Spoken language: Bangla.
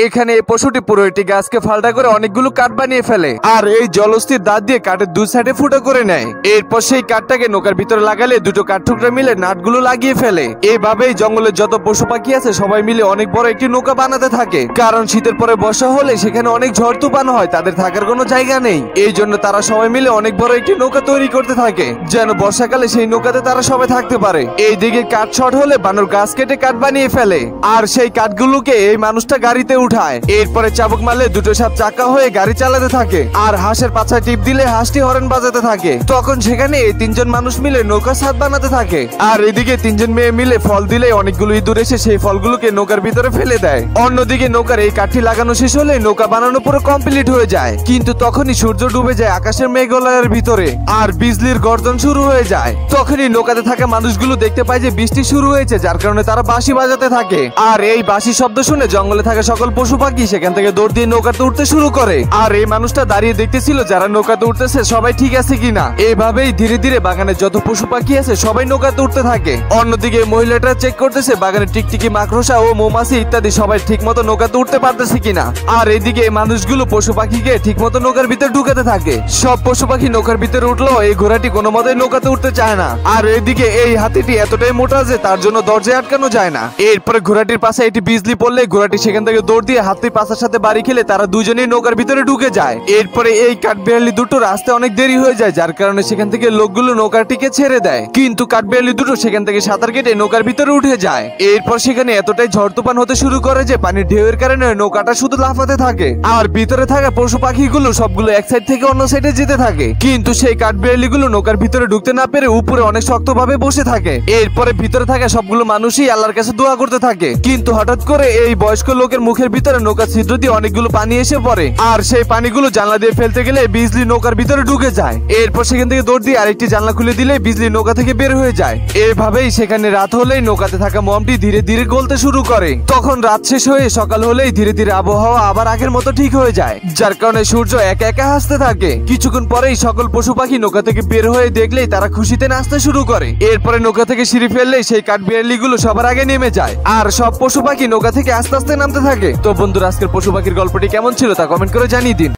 এখানে এই পশুটি পুরো একটি গাছকে ফাল্টা করে অনেকগুলো কাঠ বানিয়ে ফেলে আর এই জলস্থির দাঁত দিয়ে কাঠের দুই সাইডে ফুটো করে নেয়। এরপর সেই কাঠটাকে নৌকার ভিতরে লাগালে দুটো কাঠ টুকরা মিলে নাটগুলো লাগিয়ে ফেলে। এইভাবেই জঙ্গলের যত পশু পাখি আছে সবাই মিলে অনেক বড় একটি নৌকা বানাতে থাকে, কারণ শীতের পরে বর্ষা হলে সেখানে অনেক ঝড় তুফান হয়, তাদের থাকার কোনো জায়গা নেই। এই জন্য তারা সবাই মিলে অনেক বড় একটি নৌকা তৈরি করতে থাকে যেন বর্ষাকালে সেই নৌকাতে তারা সবাই থাকতে পারে। এই দিকে কাঠ শর্ট হলে বানর গাছ কেটে কাঠ বানিয়ে ফেলে আর সেই কাঠগুলোকে এই মানুষটা গাড়িতে উঠায়। এরপরে চাবুক মারলে দুটো সাপ চাকা হয়ে গাড়ি চালাতে থাকে আর হাঁসের পাছায় টিপ দিলে হাঁসটি হর্ন বাজাতে থাকে। তখন সেখানে এই তিনজন মানুষ মিলে নৌকা ছাদ বানাতে থাকে আর এদিকে তিনজন মেয়ে মিলে ফল দিলে অনেকগুলো ইঁদুর এসে সেই ফলগুলোকে নৌকার ভিতরে ফেলে দেয়। অন্যদিকে নৌকার এই কাঠটি লাগানো শেষ হলে নৌকা বানানো পুরো কমপ্লিট হয়ে যায়, কিন্তু তখনই সূর্য ডুবে যায় আকাশের মেঘালয়ের ভিতরে আর বিজলির গর্জন শুরু হয়ে যায়। তখনই নৌকাতে থাকা মানুষগুলো দেখতে পায় যে বৃষ্টি শুরু হয়েছে, যার কারণে তারা বাঁশি বাজাতে থাকে আর এই বাঁশি শব্দ শুনে জঙ্গলে থাকা সকল পশু পাখি সেখান থেকে দৌড় দিয়ে নৌকাতে উঠতে শুরু করে। আর এই মানুষটা দাঁড়িয়ে দেখতেছিল যারা নৌকাতে উঠতেছে সবাই ঠিক আছে কিনা। এইভাবেই ধীরে ধীরে বাগানের যত পশু পাখি আছে সবাই নৌকাতে উঠতে থাকে। অন্যদিকে মহিলাটা চেক করতেছে বাগানের টিকটিকি, মাকড়সা ও মৌমাছি ইত্যাদি সবাই ঠিক মতো নৌকাতে উঠতে পারতেছে কিনা। আর এদিকে এই মানুষগুলো পশু পাখিকে ঠিক মতো নৌকার ভিতরে ঢুকাতে থাকে। সব পশু পাখি নৌকার ভিতরে উঠলো, এই ঘোড়াটি কোনো মতেই নৌকাতে উঠতে চায় না। আর এদিকে এই হাতিটি এতটাই মোটা যে তার জন্য দরজায় আটকানো যায় না। এরপরে ঘোড়াটির পাশে এটি বিজলি পড়লে ঘোড়াটি সেখান থেকে দৌড় দিয়ে হাতির পাশার সাথে বাড়ি খেলে তারা দুজনেই নৌকার ভিতরে ঢুকে যায়। এরপরে এই কাঠবিড়ালি দুটো রাস্তায় অনেক দেরি হয়ে যায়, যার কারণে সেখান থেকে লোকগুলো নৌকাটিকে ছেড়ে দেয়, কিন্তু কাঠবিড়ালি দুটো সেখান থেকে সাঁতার কেটে নৌকার ভিতরে উঠে যায়। এরপর সেখানে এতটাই ঝড় তুফান হতে শুরু করে যে পানির ঢেউয়ের কারণে নৌকাটা শুধু লাফাতে থাকে আর ভিতরে থাকা পশু পাখিগুলো সবগুলো এক সাইড থেকে অন্য সাইডে যেতে থাকে, কিন্তু সেই কাঠবিড়ালি গুলো নৌকার ভিতরে ঢুকতে না পেরে উপরে অনেক শক্তভাবে বসে থাকে। এরপরে ভিতরে থাকা সবগুলো মানুষই আল্লাহর কাছে দোয়া করতে থাকে, কিন্তু হঠাৎ করে এই বয়স্ক লোকের মুখের ভিতরে নৌকা ছিদ্র দিয়ে অনেকগুলো পানি এসে পড়ে আর সেই পানিগুলো জানলা দিয়ে ফেলতে গেলে বিজলি নৌকার ভিতরে ঢুকে যায়। এরপর সেখান থেকে দৌড় দিয়ে আরেকটি জানলা খুলে দিলে বিজলি নৌকা থেকে বের হয়ে যায়। এভাবেই সেখানে রাত হলেই নৌকাতে থাকা মোমটি ধীরে ধীরে গলতে শুরু করে। তখন রাত শেষ হয়ে সকাল হলেই ধীরে ধীরে আবহাওয়া আবার আগের মতো ঠিক হয়ে যায়, যার কারণে সূর্য একা একা হাসতে থাকে। কিছুক্ষণ পরেই সকল পশু পাখি নৌকা থেকে বের হয়ে দেখলেই তারা খুশিতে নাচতে শুরু করে। এরপরে নৌকা থেকে সিঁড়ি ফেললেই সেই কাঠবিড়ালি গুলো সবার আগে নেমে যায় আর সব পশু পাখি নৌকা থেকে আস্তে আস্তে নামতে থাকে। তো বন্ধুরা, আজকের পশু পাখির গল্পটি কেমন ছিল তা কমেন্ট করে জানিয়ে দিন।